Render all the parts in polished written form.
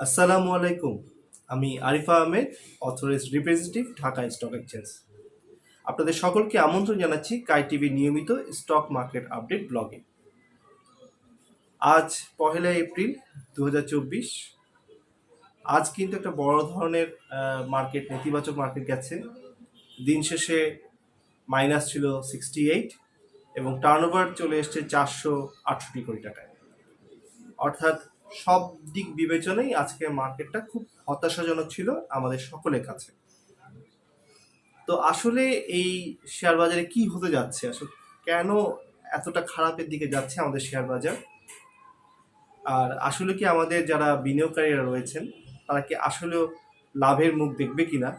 আসসালামু আলাইকুম। আমি Arifa Ahmed, authorised representative, Dhaka stock exchange. আপনাদের সকলকে আমন্ত্রণ জানাচ্ছি কাই টিভির নিয়মিত স্টক মার্কেট আপডেট ব্লগে। আজ 1 এপ্রিল 2024। আজ কিন্তু একটা বড় ধরনের মার্কেট, নেতিবাচক মার্কেট গেছে। দিন শেষে মাইনাস ছিল 68 এবং টার্নওভার চলে এসছে 468 কোটি টাকায়। অর্থাৎ সব দিক বিবেচনায় আজকের মার্কেটটা খুব হতাশাজনক ছিল আমাদের সকলের কাছে। তো আসলে এই শেয়ার বাজারে কি হতে যাচ্ছে, আসলে কেন এতটা খারাপের দিকে যাচ্ছে আমাদের শেয়ার বাজার, আর আসলে কি আমাদের যারা বিনিয়োগকারীরা রয়েছেন তারা কি আসলেও লাভের মুখ দেখবে কিনা,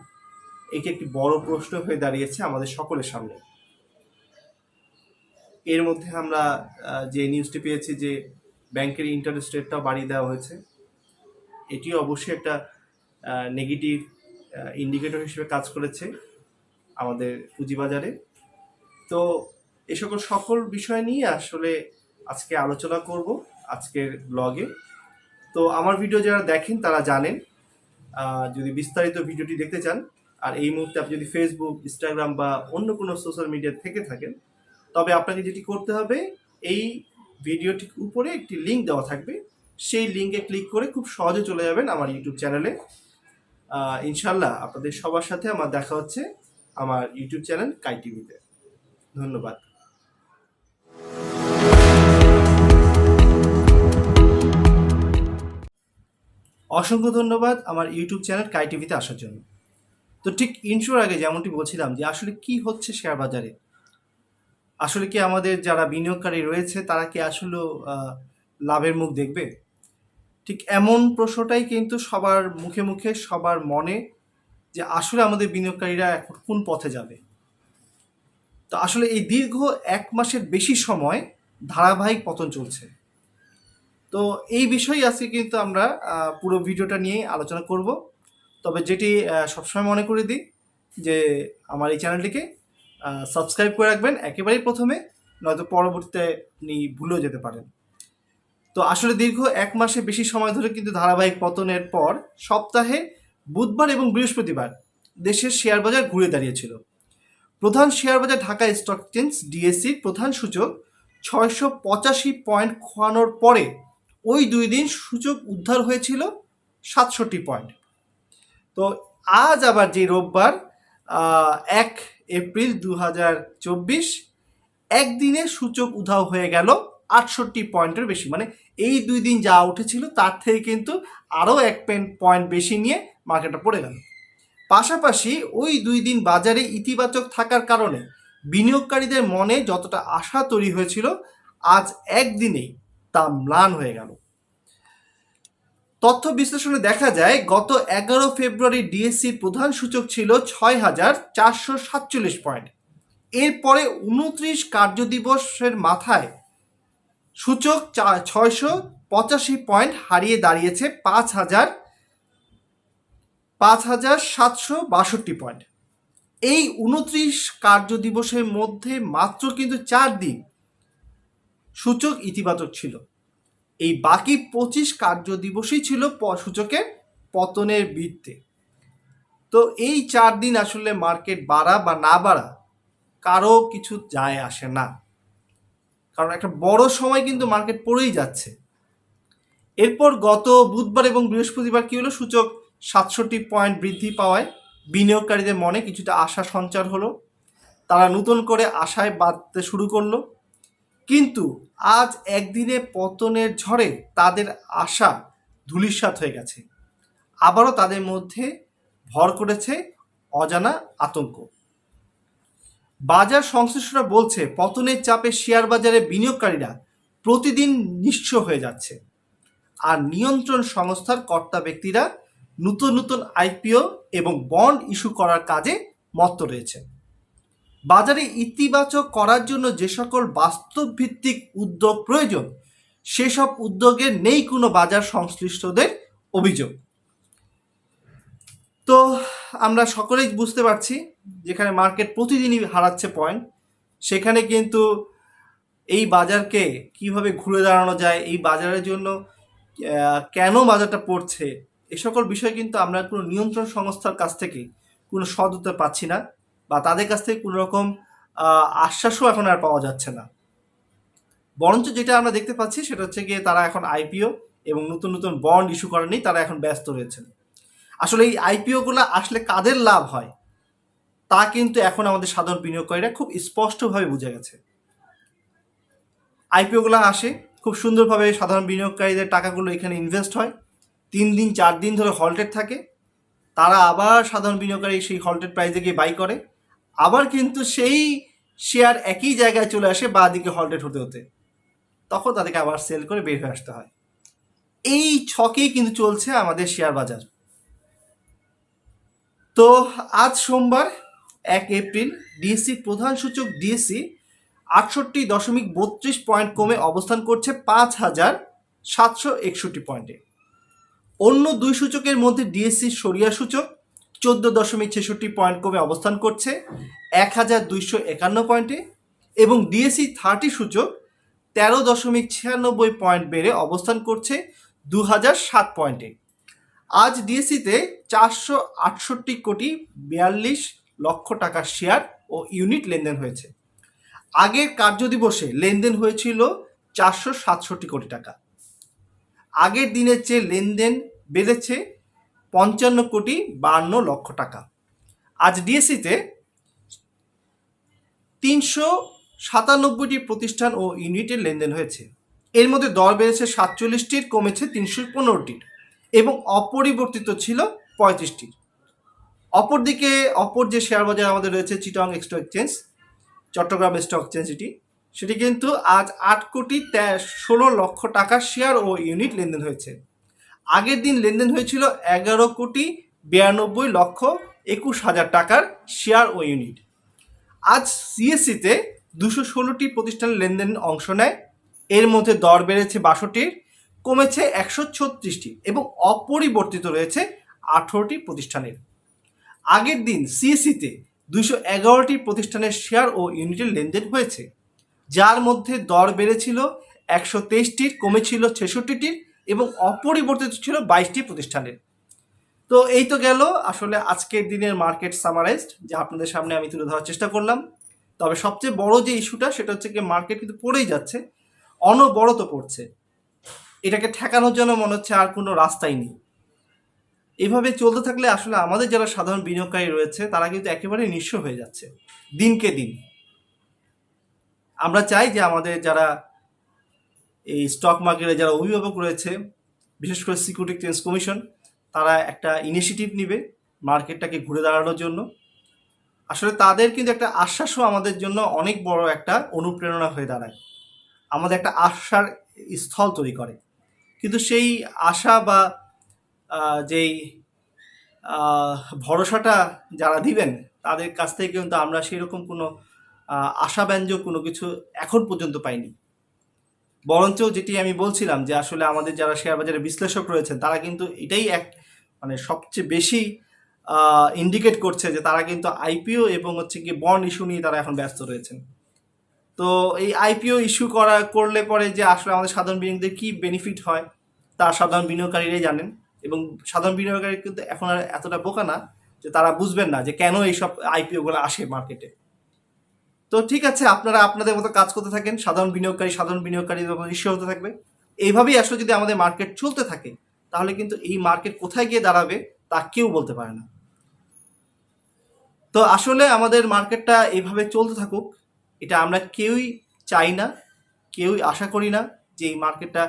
এটি একটি বড় প্রশ্ন হয়ে দাঁড়িয়েছে আমাদের সকলের সামনে। এর মধ্যে আমরা যে নিউজটি পেয়েছি যে ব্যাংকের ইন্টারেস্ট রেটটাও বাড়িয়ে দেওয়া হয়েছে, এটিও অবশ্যই একটা নেগেটিভ ইন্ডিকেটর হিসেবে কাজ করেছে আমাদের পুঁজিবাজারে। তো এই সকল বিষয় নিয়ে আসলে আজকে আলোচনা করব আজকের ব্লগে। তো আমার ভিডিও যারা দেখেন তারা জানেন, যদি বিস্তারিত ভিডিওটি দেখতে চান আর এই মুহূর্তে আপনি যদি ফেসবুক, ইনস্টাগ্রাম বা অন্য কোনো সোশ্যাল মিডিয়া থেকে থাকেন, তবে আপনাকে যেটি করতে হবে, এই ভিডিওটির উপরে একটি লিঙ্ক দেওয়া থাকবে, সেই লিঙ্কে ক্লিক করে খুব সহজে চলে যাবেন আমার ইউটিউব চ্যানেলে। ইনশাল্লাহ আপনাদের সবার সাথে আমার দেখা হচ্ছে আমার ইউটিউব চ্যানেল কাই টিভিতে। ধন্যবাদ। অসংখ্য ধন্যবাদ আমার ইউটিউব চ্যানেল কাই টিভিতে আসার জন্য। তো ঠিক ইন্ট্রোর আগে যেমনটি বলছিলাম যে আসলে কি হচ্ছে শেয়ার বাজারে, আসলে কি আমাদের যারা বিনিয়োগকারী রয়েছে তারা কি আসলে লাভের মুখ দেখবে, ঠিক এমন প্রশ্নটাই কিন্তু সবার মুখে মুখে, সবার মনে, যে আসলে আমাদের বিনিয়োগকারীরা এখন কোন পথে যাবে। তো আসলে এই দীর্ঘ 1 মাসের বেশি সময় ধারাবাহিক পতন চলছে। তো এই বিষয়ে আজকে কিন্তু আমরা পুরো ভিডিওটা নিয়ে আলোচনা করব। তবে যেটি সবসময় মনে করে দিই যে আমার এই চ্যানেলটিকে সাবস্ক্রাইব করে রাখবেন একেবারেই প্রথমে, নয়তো পরবর্তীতে আপনি ভুলেও যেতে পারেন। তো আসলে দীর্ঘ 1 মাসে বেশি সময় ধরে কিন্তু ধারাবাহিক পতনের পর সপ্তাহে বুধবার এবং বৃহস্পতিবার দেশের শেয়ার বাজার ঘুরে দাঁড়িয়েছিল। প্রধান শেয়ার বাজার ঢাকা স্টক এক্সচেঞ্জ ডিএসসির প্রধান সূচক 685 পয়েন্ট খোয়ানোর পরে ওই 2 দিন সূচক উদ্ধার হয়েছিল 67 পয়েন্ট। তো আজ আবার যে রোববার 1 এপ্রিল 2024, একদিনে সূচক উধাও হয়ে গেল 68 পয়েন্টের বেশি। মানে এই 2 দিন যা উঠেছিল তার থেকে কিন্তু আরও 1 পয়েন্ট বেশি নিয়ে মার্কেটটা পড়ে গেল। পাশাপাশি ওই 2 দিন বাজারে ইতিবাচক থাকার কারণে বিনিয়োগকারীদের মনে যতটা আশা তৈরি হয়েছিল, আজ একদিনেই তা ম্লান হয়ে গেল। তথ্য বিশ্লেষণে দেখা যায় গত 11 ফেব্রুয়ারি ডিএসসির প্রধান সূচক ছিল 6447 পয়েন্ট। এরপরে 29 কার্যদিবসের মাথায় সূচক 685 পয়েন্ট হারিয়ে দাঁড়িয়েছে 5762 পয়েন্ট। এই 29 কার্যদিবসের মধ্যে মাত্র কিন্তু 4 দিন সূচক ইতিবাচক ছিল। এই বাকি 25 কার্যদিবসই ছিল সূচকের পতনের বৃত্তে। তো এই 4 দিন আসলে মার্কেট বাড়া বা না বাড়া কারো কিছু যায় আসে না, কারণ একটা বড় সময় কিন্তু মার্কেট পড়েই যাচ্ছে। এরপর গত বুধবার এবং বৃহস্পতিবার কি হলো, সূচক 67 পয়েন্ট বৃদ্ধি পাওয়ায় বিনিয়োগকারীদের মনে কিছুটা আশা সঞ্চার হলো, তারা নতুন করে আশায় বাঁধতে শুরু করলো। কিন্তু আজ একদিনে পতনের ঝড়ে তাদের আশা ধূলিসাৎ হয়ে গেছে। আবারও তাদের মধ্যে ভর করেছে অজানা আতঙ্ক। বাজার সংশ্লিষ্টরা বলছে পতনের চাপে শেয়ার বাজারে বিনিয়োগকারীরা প্রতিদিন নিঃস্ব হয়ে যাচ্ছে, আর নিয়ন্ত্রণ সংস্থার কর্তা ব্যক্তিরা নতুন নতুন আইপিও এবং বন্ড ইস্যু করার কাজে মত্ত রয়েছে। বাজারে ইতিবাচক করার জন্য যে সকল বাস্তবভিত্তিক উদ্যোগ প্রয়োজন, সেসব উদ্যোগে নেই কোনো বাজার সংশ্লিষ্টদের অভিযোগ। তো আমরা সকলেই বুঝতে পারছি, যেখানে মার্কেট প্রতিদিনই হারাচ্ছে পয়েন্ট, সেখানে কিন্তু এই বাজারকে কিভাবে ঘুরে দাঁড়ানো যায়, এই বাজারের জন্য কেন বাজারটা পড়ছে, এ সকল বিষয় কিন্তু আমরা কোনো নিয়ন্ত্রণ সংস্থার কাছ থেকে কোনো সদ উত্তর পাচ্ছি না, বা তাদের কাছ থেকে কোনো রকম আশ্বাসও এখন আর পাওয়া যাচ্ছে না। বরঞ্চ যেটা আমরা দেখতে পাচ্ছি সেটা হচ্ছে গিয়ে তারা এখন আইপিও এবং নতুন নতুন বন্ড ইস্যু করা নিয়ে তারা এখন ব্যস্ত রয়েছেন। আসলে এই আইপিওগুলো আসলে কাদের লাভ হয় তা কিন্তু এখন আমাদের সাধারণ বিনিয়োগকারীরা খুব স্পষ্টভাবে বুঝে গেছে। আইপিওগুলো আসে, খুব সুন্দরভাবে সাধারণ বিনিয়োগকারীদের টাকাগুলো এখানে ইনভেস্ট হয়, 3 দিন 4 দিন ধরে হল্টেড থাকে, তারা আবার সাধারণ বিনিয়োগকারী সেই হল্টেড প্রাইসে গিয়ে বাই করে, আবার কিন্তু সেই শেয়ার একই জায়গায় চলে আসে বাঁ দিকে হল্টেড হতে হতে, তখন তাদেরকে আবার সেল করে বের হয়ে আসতে হয়। এই ছকেই কিন্তু চলছে আমাদের শেয়ার বাজার। তো আজ সোমবার 1 এপ্রিল ডিএসসি প্রধান সূচক ডিএসসি 68.32 পয়েন্ট কমে অবস্থান করছে 5,761 পয়েন্টে। অন্য দুই সূচকের মধ্যে ডিএসসি সরিয়া সূচক 14.66 পয়েন্ট কমে অবস্থান করছে 1,251 পয়েন্টে, এবং ডিএসসি 30 সূচক 13.96 পয়েন্ট বেড়ে অবস্থান করছে 2007 পয়েন্টে। আজ ডিএসসিতে 468,42 টাকার শেয়ার ও ইউনিট লেনদেন হয়েছে। আগের কার্যদিবসে লেনদেন হয়েছিল 467 কোটি টাকা। আগের দিনের চেয়ে লেনদেন বেড়েছে 55,52 টাকা। আজ ডিএসসিতে 397টি প্রতিষ্ঠান ও ইউনিটের লেনদেন হয়েছে। এর মধ্যে দর বেড়েছে 47টির, কমেছে 315টির, এবং অপরিবর্তিত ছিল 35টির। অপরদিকে অপর যে শেয়ার বাজার আমাদের রয়েছে Chittagong stock exchange, Chattogram stock exchange, সেটি কিন্তু আজ 8,16 টাকার শেয়ার ও ইউনিট লেনদেন হয়েছে। আগের দিন লেনদেন হয়েছিল 11,92,21,000 টাকার শেয়ার ও ইউনিট। আজ সিএসসিতে 216টি প্রতিষ্ঠানের লেনদেন অংশ নেয়। এর মধ্যে দর বেড়েছে 62টির, কমেছে 136টি, এবং অপরিবর্তিত রয়েছে 18টি প্রতিষ্ঠানের। আগের দিন সিএসসিতে 211টি প্রতিষ্ঠানের শেয়ার ও ইউনিটের লেনদেন হয়েছে, যার মধ্যে দর বেড়েছিল 123টির, কমেছিল 66টির, এবং অপরিবর্তিত ছিল 22টি প্রতিষ্ঠানের। তো এই তো গেল আসলে আজকের দিনের মার্কেট সামারাইজড, যা আপনাদের সামনে আমি তুলে ধরার চেষ্টা করলাম। তবে সবচেয়ে বড় যে ইস্যুটা সেটা হচ্ছে কি, মার্কেট কিন্তু পড়েই যাচ্ছে, অনবরত পড়ছে। এটাকে ঠেকানোর জন্য মনে হচ্ছে আর কোনো রাস্তাই নেই। এভাবে চলতে থাকলে আসলে আমাদের যারা সাধারণ বিনিয়োগকারী রয়েছে তারা কিন্তু একেবারে নিঃস্ব হয়ে যাচ্ছে দিনকে দিন। আমরা চাই যে আমাদের যারা এই স্টক মার্কেটে যারা অভিভাবক রয়েছে, বিশেষ করে সিকিউরিটি এক্সচেঞ্জ কমিশন, তারা একটা ইনিশিয়েটিভ নিবে মার্কেটটাকে ঘুরে দাঁড়ানোর জন্য। আসলে তাদের কিন্তু একটা আশ্বাসও আমাদের জন্য অনেক বড় একটা অনুপ্রেরণা হয়ে দাঁড়ায়, আমাদের একটা আশার স্থল তৈরি করে। কিন্তু সেই আশা বা যেই ভরসাটা যারা দিবেন তাদের কাছ থেকে কিন্তু আমরা সেরকম কোনো আশাব্যঞ্জক কোনো কিছু এখন পর্যন্ত পাইনি। বরঞ্চ যেটি আমি বলছিলাম যে আসলে আমাদের যারা শেয়ার বাজারে বিশ্লেষক রয়েছেন তারা কিন্তু এটাই মানে সবচেয়ে বেশি ইন্ডিকেট করছে যে তারা কিন্তু আইপিও এবং হচ্ছে কি বন্ড ইস্যু নিয়ে তারা এখন ব্যস্ত রয়েছেন। তো এই আইপিও ইস্যু করলে পরে যে আসলে আমাদের সাধারণ বিনিয়োগদের কী বেনিফিট হয় তা সাধারণ বিনিয়োগকারীরাই জানেন, এবং সাধারণ বিনিয়োগকারী কিন্তু এখন আর এতটা বোকা না যে তারা বুঝবেন না যে কেন এইসব আইপিওগুলো আসে মার্কেটে। তো ঠিক আছে, আপনারা আপনাদের মতো কাজ করতে থাকেন, সাধারণ বিনিয়োগকারীদের মতো নিঃস্ব হতে থাকবে। এইভাবেই আসলে যদি আমাদের মার্কেট চলতে থাকে তাহলে কিন্তু এই মার্কেট কোথায় গিয়ে দাঁড়াবে তা কেউ বলতে পারে না। তো আসলে আমাদের মার্কেটটা এইভাবে চলতে থাকুক, এটা আমরা কেউই চাই না, কেউই আশা করি না যে এই মার্কেটটা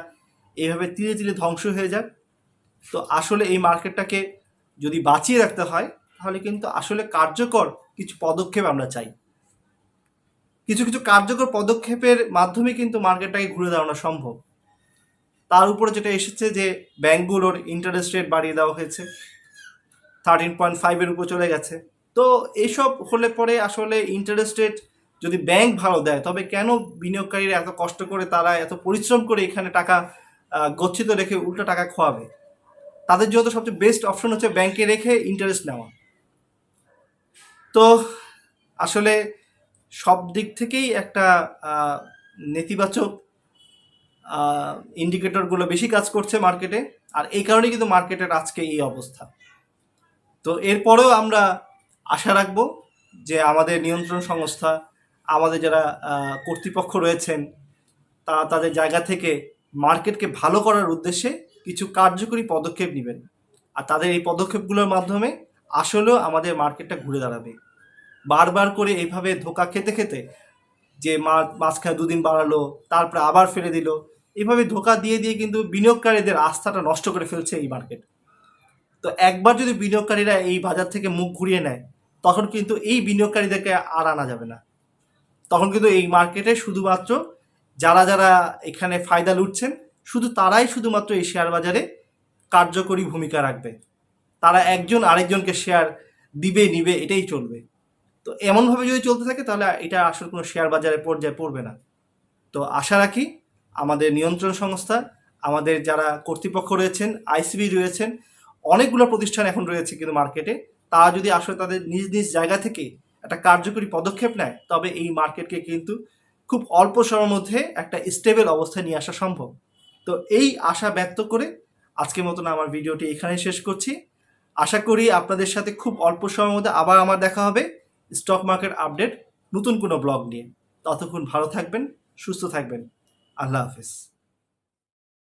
এইভাবে ধীরে ধীরে ধ্বংস হয়ে যাক। তো আসলে এই মার্কেটটাকে যদি বাঁচিয়ে রাখতে হয় তাহলে কিন্তু আসলে কার্যকর কিছু পদক্ষেপ আমরা চাই। কিছু কিছু কার্যকর পদক্ষেপের মাধ্যমে কিন্তু মার্কেটটাকে ঘুরে দাঁড়ানো সম্ভব। তার উপরে যেটা এসেছে যে ব্যাঙ্কগুলোর ইন্টারেস্ট রেট বাড়িয়ে দেওয়া হয়েছে, 13.5-এর উপর চলে গেছে। তো এইসব হলে পরে আসলে ইন্টারেস্ট রেট যদি ব্যাংক ভালো দেয় তবে কেন বিনিয়োগকারীরা এত কষ্ট করে, তারা এত পরিশ্রম করে এখানে টাকা গচ্ছিত রেখে উল্টো টাকা খোয়াবে? তাদের জন্য সবচেয়ে বেস্ট অপশন হচ্ছে ব্যাংকে রেখে ইন্টারেস্ট নেওয়া। তো আসলে সব দিক থেকেই একটা নেতিবাচক ইন্ডিকেটরগুলো বেশি কাজ করছে মার্কেটে। আর এই কারণেই কিন্তু মার্কেটের আজকে এই অবস্থা। তো এরপরেও আমরা আশা রাখবো যে আমাদের নিয়ন্ত্রণ সংস্থা, আমাদের যারা কর্তৃপক্ষ রয়েছেন, তারা তাদের জায়গা থেকে মার্কেটকে ভালো করার উদ্দেশ্যে কিছু কার্যকরী পদক্ষেপ নেবেন। আর তাদের এই পদক্ষেপগুলোর মাধ্যমে আসলেও আমাদের মার্কেটটা ঘুরে দাঁড়াবে। বারবার করে এইভাবে ধোঁকা খেতে খেতে যে মাঝখানে 2 দিন বাড়ালো, তারপরে আবার ফেলে দিল, এইভাবে ধোঁকা দিয়ে দিয়ে কিন্তু বিনিয়োগকারীদের আস্থাটা নষ্ট করে ফেলছে এই মার্কেট। তো একবার যদি বিনিয়োগকারীরা এই বাজার থেকে মুখ ঘুরিয়ে নেয়, তখন কিন্তু এই বিনিয়োগকারীদেরকে আর আনা যাবে না। তখন কিন্তু এই মার্কেটে শুধুমাত্র যারা যারা এখানে ফায়দা লুটছেন, শুধু তারাই শুধুমাত্র এই শেয়ার বাজারে কার্যকরী ভূমিকা রাখবে। তারা একজন আরেকজনকে শেয়ার দিবে নিবে, এটাই চলবে। তো এমনভাবে যদি চলতে থাকে তাহলে এটা আসলে কোনো শেয়ার বাজারে পর্যায়ে পড়বে না। তো আশা রাখি আমাদের নিয়ন্ত্রণ সংস্থা, আমাদের যারা কর্তৃপক্ষ রয়েছেন, আইসিবি রয়েছেন, অনেকগুলো প্রতিষ্ঠান এখন রয়েছে কিন্তু মার্কেটে, তারা যদি আসলে তাদের নিজ নিজ জায়গা থেকে একটা কার্যকরী পদক্ষেপ নেয়, তবে এই মার্কেটকে কিন্তু খুব অল্প সময়ের মধ্যে একটা স্টেবল অবস্থায় নিয়ে আসা সম্ভব। তো এই আশা ব্যক্ত করে আজকের মতন আমার ভিডিওটি এখানেই শেষ করছি। আশা করি আপনাদের সাথে খুব অল্প সময়ের মধ্যে আবার আমার দেখা হবে স্টক মার্কেট আপডেট নতুন কোনো ব্লগ নিয়ে। ততক্ষণ ভালো থাকবেন, সুস্থ থাকবেন। আল্লাহ হাফেজ।